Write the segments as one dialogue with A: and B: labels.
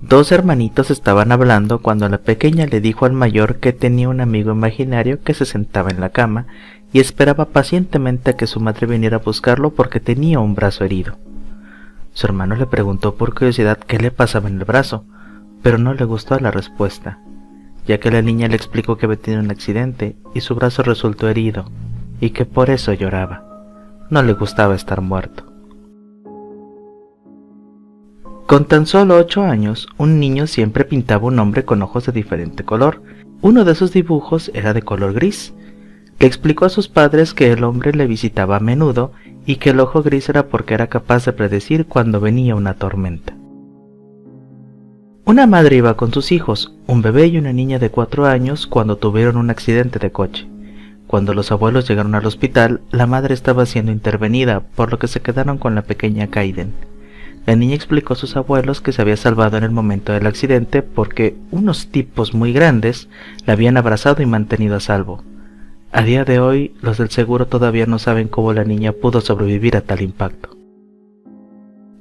A: Dos hermanitos estaban hablando cuando la pequeña le dijo al mayor que tenía un amigo imaginario que se sentaba en la cama y esperaba pacientemente a que su madre viniera a buscarlo porque tenía un brazo herido. Su hermano le preguntó por curiosidad qué le pasaba en el brazo, pero no le gustó la respuesta, ya que la niña le explicó que había tenido un accidente y su brazo resultó herido, y que por eso lloraba. No le gustaba estar muerto. Con tan solo 8 años, un niño siempre pintaba un hombre con ojos de diferente color. Uno de sus dibujos era de color gris. Le explicó a sus padres que el hombre le visitaba a menudo y que el ojo gris era porque era capaz de predecir cuando venía una tormenta. Una madre iba con sus hijos, un bebé y una niña de 4 años, cuando tuvieron un accidente de coche. Cuando los abuelos llegaron al hospital, la madre estaba siendo intervenida, por lo que se quedaron con la pequeña Kaiden. La niña explicó a sus abuelos que se había salvado en el momento del accidente porque unos tipos muy grandes la habían abrazado y mantenido a salvo. A día de hoy, los del seguro todavía no saben cómo la niña pudo sobrevivir a tal impacto.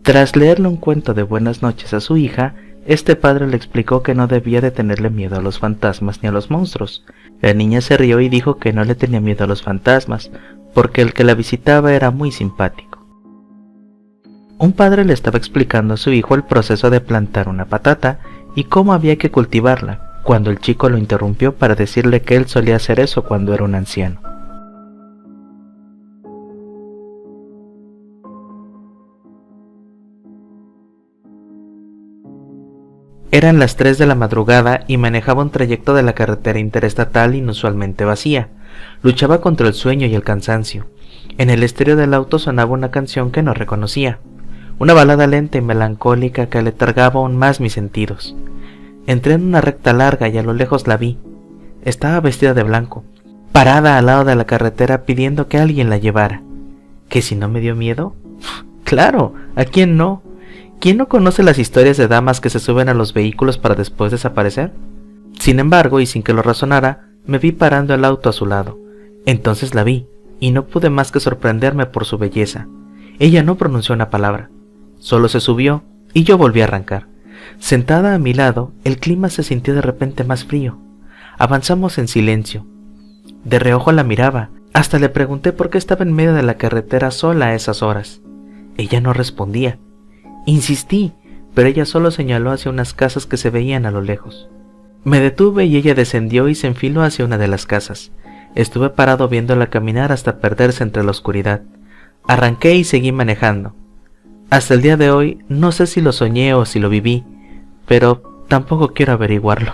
A: Tras leerle un cuento de buenas noches a su hija, este padre le explicó que no debía de tenerle miedo a los fantasmas ni a los monstruos. La niña se rió y dijo que no le tenía miedo a los fantasmas, porque el que la visitaba era muy simpático. Un padre le estaba explicando a su hijo el proceso de plantar una patata y cómo había que cultivarla, cuando el chico lo interrumpió para decirle que él solía hacer eso cuando era un anciano. Eran las 3 de la madrugada y manejaba un trayecto de la carretera interestatal inusualmente vacía. Luchaba contra el sueño y el cansancio. En el estéreo del auto sonaba una canción que no reconocía, una balada lenta y melancólica que aletargaba aún más mis sentidos. Entré en una recta larga y a lo lejos la vi. Estaba vestida de blanco, parada al lado de la carretera pidiendo que alguien la llevara. ¿Que si no me dio miedo? ¡Claro! ¿A quién no? ¿Quién no conoce las historias de damas que se suben a los vehículos para después desaparecer? Sin embargo, y sin que lo razonara, me vi parando el auto a su lado. Entonces la vi, y no pude más que sorprenderme por su belleza. Ella no pronunció una palabra, solo se subió, y yo volví a arrancar. Sentada a mi lado, el clima se sintió de repente más frío. Avanzamos en silencio. De reojo la miraba, hasta le pregunté por qué estaba en medio de la carretera sola a esas horas. Ella no respondía. Insistí, pero ella solo señaló hacia unas casas que se veían a lo lejos. Me detuve y ella descendió y se enfiló hacia una de las casas. Estuve parado viéndola caminar hasta perderse entre la oscuridad. Arranqué y seguí manejando. Hasta el día de hoy no sé si lo soñé o si lo viví, pero tampoco quiero averiguarlo.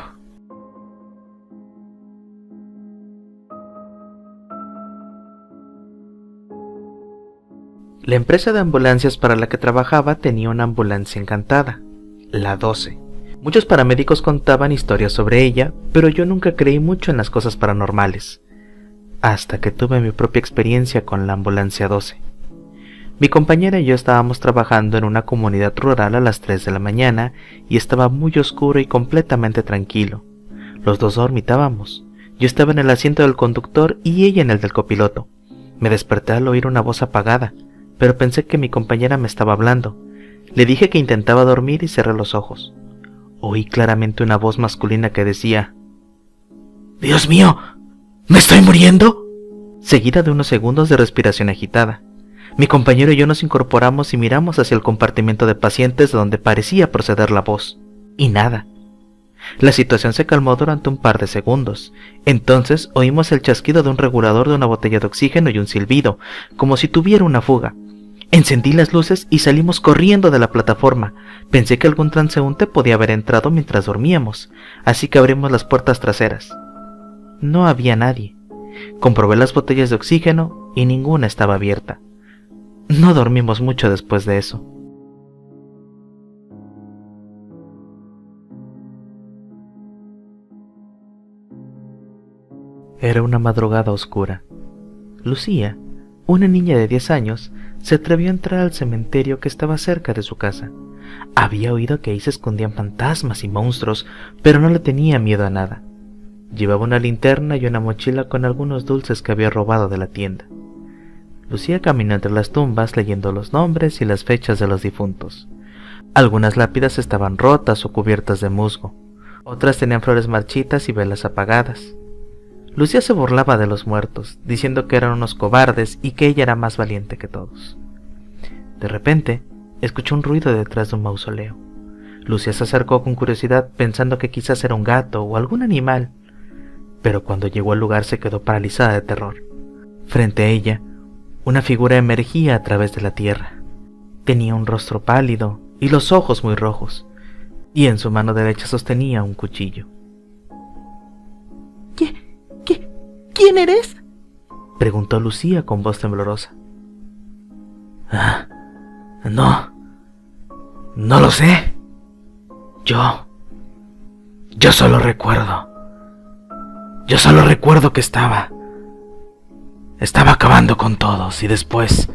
A: La empresa de ambulancias para la que trabajaba tenía una ambulancia encantada, la 12. Muchos paramédicos contaban historias sobre ella, pero yo nunca creí mucho en las cosas paranormales, hasta que tuve mi propia experiencia con la ambulancia 12. Mi compañera y yo estábamos trabajando en una comunidad rural a las 3 de la mañana y estaba muy oscuro y completamente tranquilo. Los dos dormitábamos. Yo estaba en el asiento del conductor y ella en el del copiloto. Me desperté al oír una voz apagada, pero pensé que mi compañera me estaba hablando. Le dije que intentaba dormir y cerré los ojos. Oí claramente una voz masculina que decía: «¡Dios mío! ¿Me estoy muriendo?», seguida de unos segundos de respiración agitada. Mi compañero y yo nos incorporamos y miramos hacia el compartimento de pacientes de donde parecía proceder la voz. Y nada. La situación se calmó durante un par de segundos. Entonces oímos el chasquido de un regulador de una botella de oxígeno y un silbido, como si tuviera una fuga. Encendí las luces y salimos corriendo de la plataforma. Pensé que algún transeúnte podía haber entrado mientras dormíamos, así que abrimos las puertas traseras. No había nadie. Comprobé las botellas de oxígeno y ninguna estaba abierta. No dormimos mucho después de eso. Era una madrugada oscura. Lucía, una niña de 10 años, se atrevió a entrar al cementerio que estaba cerca de su casa. Había oído que ahí se escondían fantasmas y monstruos, pero no le tenía miedo a nada. Llevaba una linterna y una mochila con algunos dulces que había robado de la tienda. Lucía caminó entre las tumbas leyendo los nombres y las fechas de los difuntos. Algunas lápidas estaban rotas o cubiertas de musgo, otras tenían flores marchitas y velas apagadas. Lucía se burlaba de los muertos, diciendo que eran unos cobardes y que ella era más valiente que todos. De repente, escuchó un ruido detrás de un mausoleo. Lucía se acercó con curiosidad, pensando que quizás era un gato o algún animal, pero cuando llegó al lugar se quedó paralizada de terror. Frente a ella, una figura emergía a través de la tierra. Tenía un rostro pálido y los ojos muy rojos, y en su mano derecha sostenía un cuchillo.
B: ¿Quién eres?,
A: preguntó Lucía con voz temblorosa. No lo sé. Yo solo recuerdo que estaba acabando con todos y después,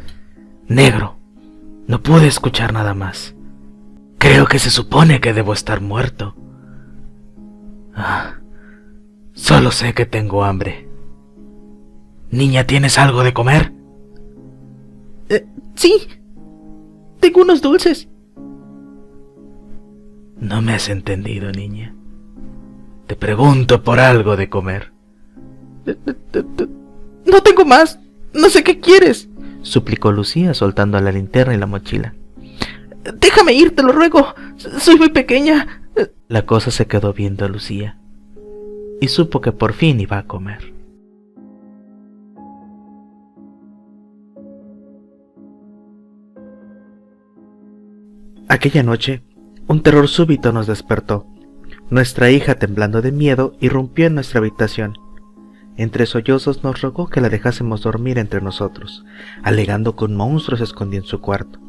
A: negro, no pude escuchar nada más. Creo que se supone que debo estar muerto. Solo sé que tengo hambre. Niña, ¿tienes algo de comer?
B: Sí, tengo unos dulces.
A: No me has entendido, niña. Te pregunto por algo de comer.
B: No tengo más. No sé qué quieres,
A: suplicó Lucía, soltando la linterna y la mochila.
B: Déjame ir, te lo ruego. Soy muy pequeña.
A: La cosa se quedó viendo a Lucía y supo que por fin iba a comer. Aquella noche, un terror súbito nos despertó. Nuestra hija, temblando de miedo, irrumpió en nuestra habitación. Entre sollozos nos rogó que la dejásemos dormir entre nosotros, alegando que un monstruo se escondía en su cuarto.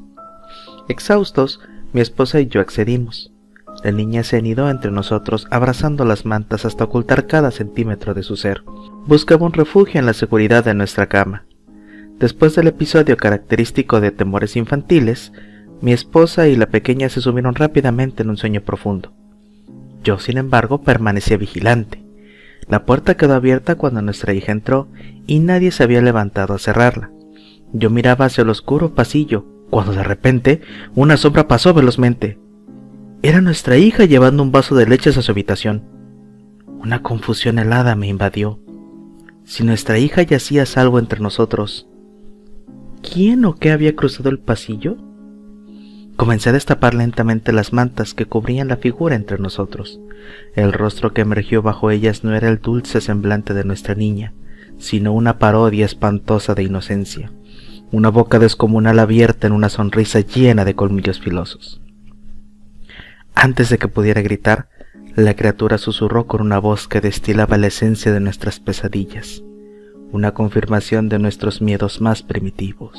A: Exhaustos, mi esposa y yo accedimos. La niña se anidó entre nosotros, abrazando las mantas hasta ocultar cada centímetro de su ser. Buscaba un refugio en la seguridad de nuestra cama. Después del episodio característico de temores infantiles, mi esposa y la pequeña se sumieron rápidamente en un sueño profundo. Yo, sin embargo, permanecía vigilante. La puerta quedó abierta cuando nuestra hija entró y nadie se había levantado a cerrarla. Yo miraba hacia el oscuro pasillo, cuando de repente una sombra pasó velozmente. Era nuestra hija llevando un vaso de leche a su habitación. Una confusión helada me invadió. Si nuestra hija yacía a salvo entre nosotros, ¿quién o qué había cruzado el pasillo? Comencé a destapar lentamente las mantas que cubrían la figura entre nosotros. El rostro que emergió bajo ellas no era el dulce semblante de nuestra niña, sino una parodia espantosa de inocencia, una boca descomunal abierta en una sonrisa llena de colmillos filosos. Antes de que pudiera gritar, la criatura susurró con una voz que destilaba la esencia de nuestras pesadillas, una confirmación de nuestros miedos más primitivos.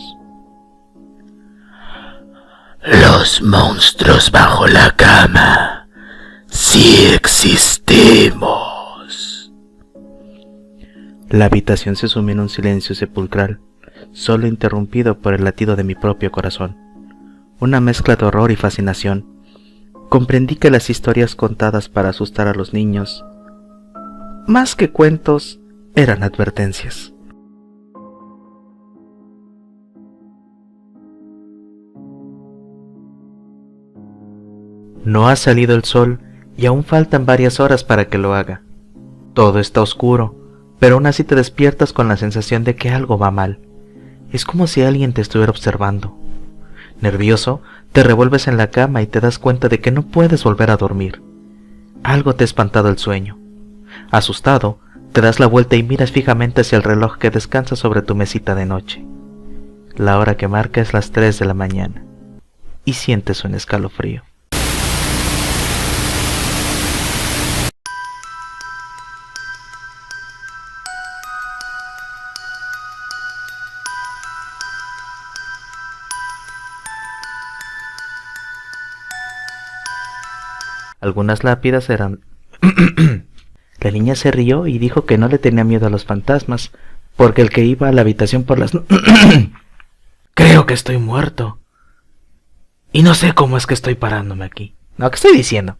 A: Los monstruos bajo la cama sí existimos. La habitación se sumió en un silencio sepulcral, solo interrumpido por el latido de mi propio corazón. Una mezcla de horror y fascinación. Comprendí que las historias contadas para asustar a los niños, más que cuentos, eran advertencias. No ha salido el sol y aún faltan varias horas para que lo haga. Todo está oscuro, pero aún así te despiertas con la sensación de que algo va mal. Es como si alguien te estuviera observando. Nervioso, te revuelves en la cama y te das cuenta de que no puedes volver a dormir. Algo te ha espantado el sueño. Asustado, te das la vuelta y miras fijamente hacia el reloj que descansa sobre tu mesita de noche. La hora que marca es las 3 de la mañana y sientes un escalofrío. Algunas lápidas eran... La niña se rió y dijo que no le tenía miedo a los fantasmas, porque el que iba a la habitación por las... Creo que estoy muerto. Y no sé cómo es que estoy parándome aquí. No, ¿qué estoy diciendo?